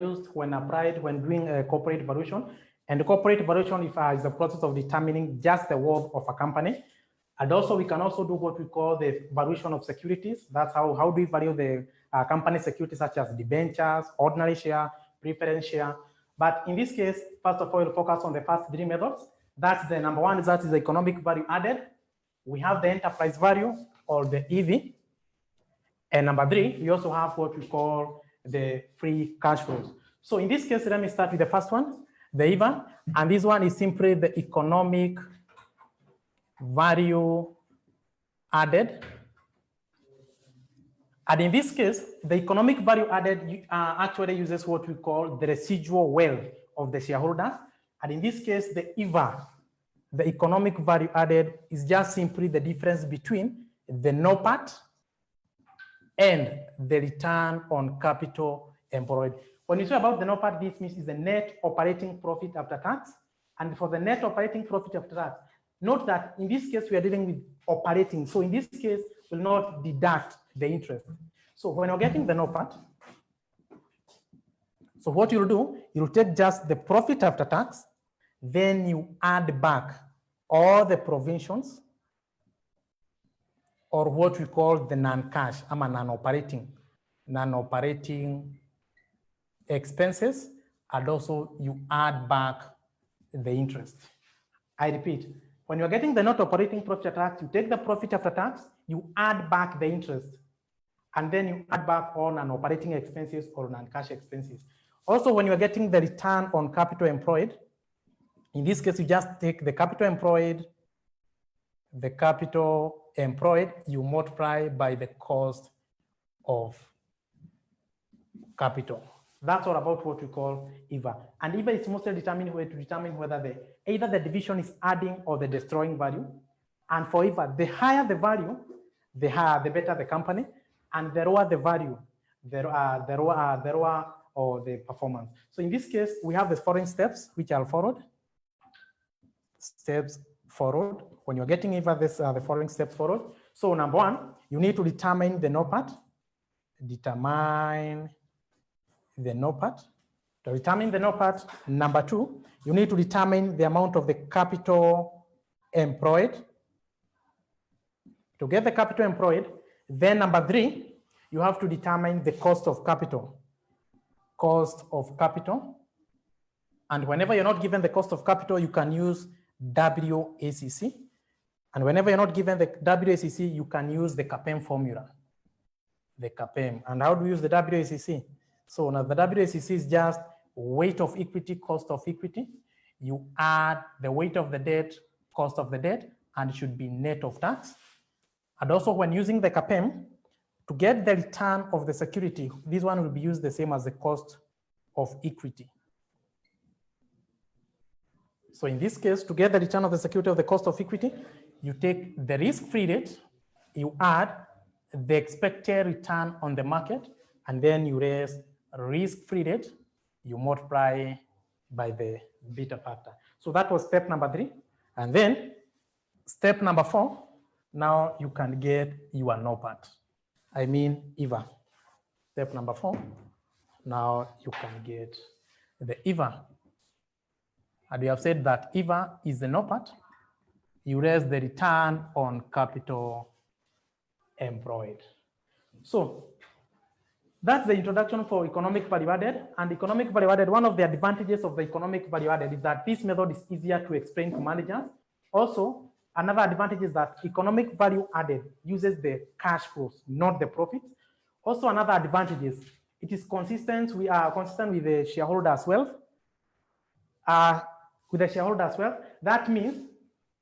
used when applied when doing a corporate valuation. And the corporate valuation is the process of determining just the worth of a company. And also, we can also do what we call the valuation of securities. That's how do we value the company securities such as debentures, ordinary share, preference share. But in this case, first of all, we'll focus on the first three methods. That's the number one, that is the economic value added. We have the enterprise value or the EV. And number three, we also have what we call the free cash flows. So in this case, let me start with the first one, the EVA. And this one is simply the economic value added. And in this case, the economic value added actually uses what we call the residual wealth of the shareholders. And in this case, the EVA, the economic value added, is just simply the difference between the NOPAT and the return on capital employed. When you say about the NOPAT, this means is the net operating profit after tax. And for the net operating profit after tax, note that in this case, we are dealing with operating. So in this case, we'll not deduct the interest. So when you're getting the NOPAT, so what you'll do, you'll take just the profit after tax, then you add back all the provisions, or what we call the non-cash, non-operating expenses, and also you add back the interest. I repeat, when you're getting the net operating profit after tax, you take the profit after tax, you add back the interest, and then you add back all non-operating expenses or non-cash expenses. Also, when you're getting the return on capital employed, in this case, you just take the capital employed, you multiply by the cost of capital. That's all about what we call EVA. And EVA is mostly determined to determine whether either the division is adding or the destroying value. And for EVA, the higher the value, the better the company, and the lower the value, the lower or the performance. So in this case, we have the following steps which are followed. Steps forward. When you're getting EVA, this are the following steps forward. So number one, you need to determine the NOPAT. Determine the NOPAT. To determine the NOPAT, number two, you need to determine the amount of the capital employed. To get the capital employed, then number three, you have to determine the cost of capital. Cost of capital. And whenever you're not given the cost of capital, you can use WACC. And whenever you're not given the WACC, you can use the CAPM formula. The CAPM. And how do you use the WACC? So now the WACC is just weight of equity, cost of equity. You add the weight of the debt, cost of the debt, and it should be net of tax. And also when using the CAPM, to get the return of the security, this one will be used the same as the cost of equity. So in this case, to get the return of the security of the cost of equity, you take the risk-free rate, you add the expected return on the market, and then you raise risk-free rate, you multiply by the beta factor. So that was step number three. And then step number four, now you can get your NOPAT. I mean EVA. Step number four, now you can get the EVA. And we have said that EVA is the NOPAT. You raise the return on capital employed. So that's the introduction for economic value added. And economic value added, one of the advantages of the economic value added is that this method is easier to explain to managers. Also, another advantage is that economic value added uses the cash flows, not the profits. Also, another advantage is it is consistent. We are consistent with the shareholder as well. That means,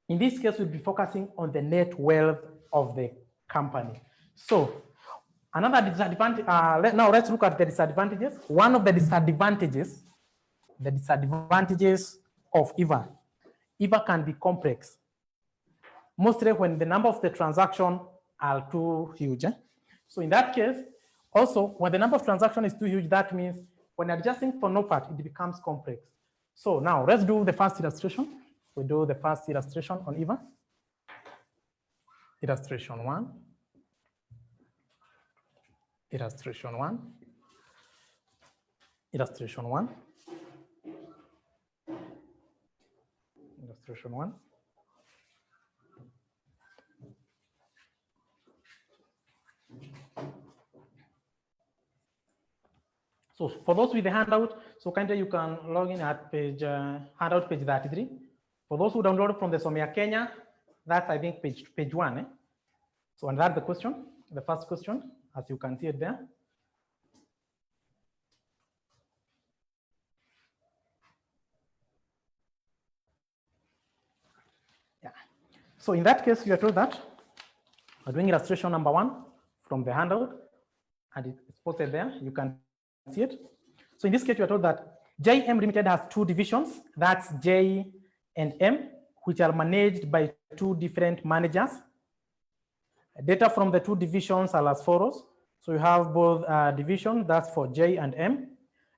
in this case, we'll be focusing on the net wealth of the company. So, another disadvantage, now let's look at the disadvantages. One of the disadvantages of EVA. EVA can be complex, mostly when the number of the transactions are too huge. So in that case, also, when the number of transactions is too huge, that means when adjusting for NOPAT, it becomes complex. So now let's do the first illustration. We do the first illustration on EVA. Illustration one. Illustration 1. Illustration 1. So for those with the handout, so kindly you can log in at page handout page 33. For those who download from the Somia Kenya, that's I think page 1. So and that's the question, the first question, as you can see it there. Yeah. So in that case, you are told that we're doing illustration number 1 from the handout, and it's posted there. You can see it. So in this case, you are told that JM Limited has 2 divisions. That's J and M, which are managed by 2 different managers. Data from the 2 divisions are as follows. So you have both divisions, that's for J and M.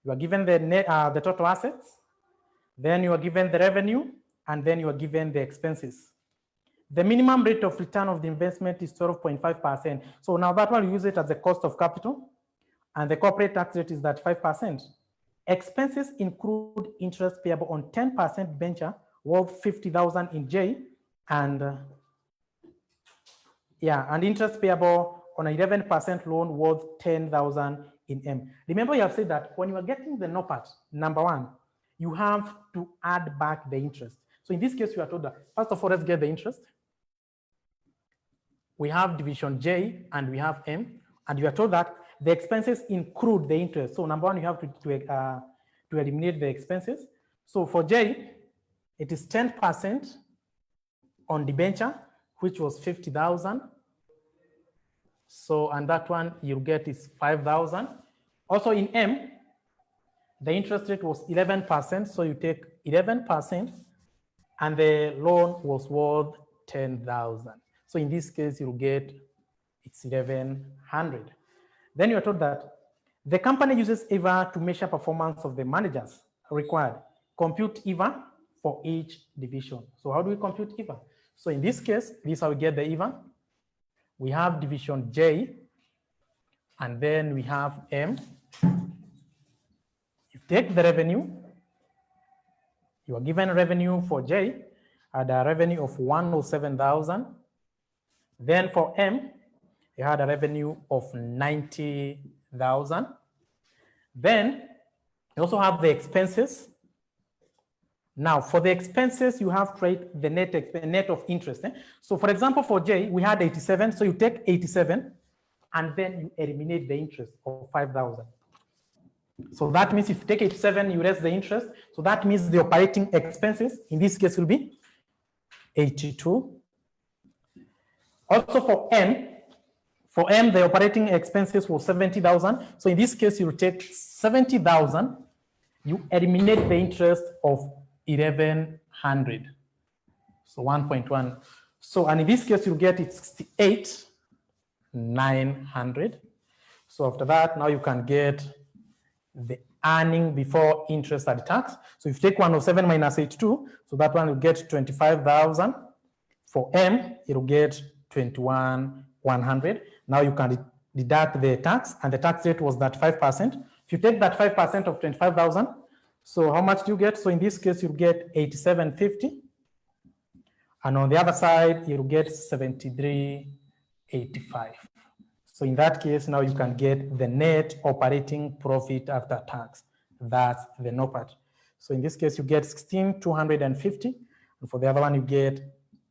You are given the net, the total assets, then you are given the revenue, and then you are given the expenses. The minimum rate of return of the investment is 12.5%. So now that one, you use it as the cost of capital, and the corporate tax rate is that 5%. Expenses include interest payable on 10% venture worth 50,000 in J, and and interest payable on an 11% loan worth 10,000 in M. Remember, you have said that when you are getting the NOPAT, number 1, you have to add back the interest. So in this case, you are told that, first of all, let's get the interest. We have division J and we have M, and you are told that the expenses include the interest. So number 1, you have to eliminate the expenses. So for J, it is 10% on debenture, which was 50,000. So, and that one you get is 5,000. Also in M, the interest rate was 11%. So you take 11%, and the loan was worth 10,000. So in this case, you'll get it's 1,100. Then you're told that the company uses EVA to measure performance of the managers required. Compute EVA for each division. So how do we compute EVA? So in this case, this is how we get the EVA. We have division J, and then we have M. You take the revenue. You are given revenue for J at a revenue of 107,000. Then for M, you had a revenue of 90,000. Then you also have the expenses. Now, for the expenses, you have to write the net of interest. So, for example, for J, we had 87. So you take 87, and then you eliminate the interest of 5,000. So that means if you take 87, you less the interest. So that means the operating expenses, in this case, will be 82. Also for M, the operating expenses was 70,000. So in this case, you take 70,000, you eliminate the interest of 1,100. So 1.1. So, and in this case, you get it 68,900. So after that, now you can get the earning before interest and tax. So if you take 107 minus 82, so that one will get 25,000. For M, it will get 21,100. Now you can deduct the tax, and the tax rate was that 5%. If you take that 5% of 25,000, so how much do you get? So in this case, you get 8750. And on the other side, you get 7385. So in that case, now you can get the net operating profit after tax. That's the NOPAT. So in this case, you get 16,250. And for the other one, you get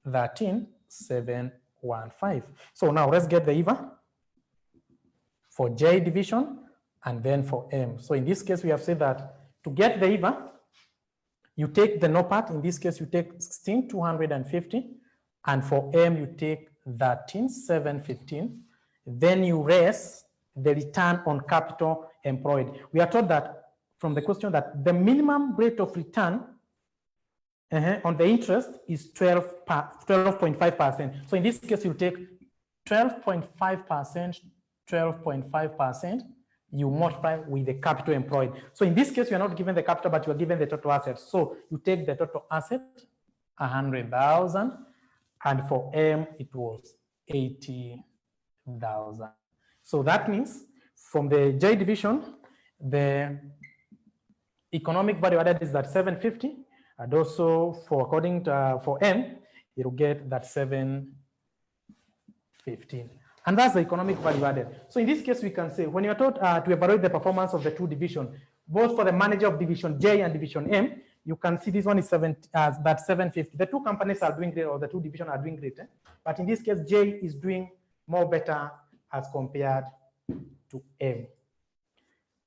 13,715. So now let's get the EVA for J division and then for M. So in this case, we have said that to get the EVA, you take the NOPAT. In this case, you take 16,250. And for M, you take 13,715. Then you raise the return on capital employed. We are told that from the question that the minimum rate of return on the interest is 12.5%. So in this case, you take 12.5%, 12.5%, you multiply with the capital employed. So in this case, you are not given the capital, but you are given the total assets. So you take the total asset, 100,000, and for M, it was 80,000. So that means from the J division, the economic value added is that 750, and also for according to for M, it'll get that 715. And that's the economic value added. So in this case, we can say when you're taught to evaluate the performance of the two divisions, both for the manager of division J and division M, you can see this one is that 750. The two companies are doing great, or the two divisions are doing great. But in this case, J is doing more better as compared to M.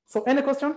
So any question?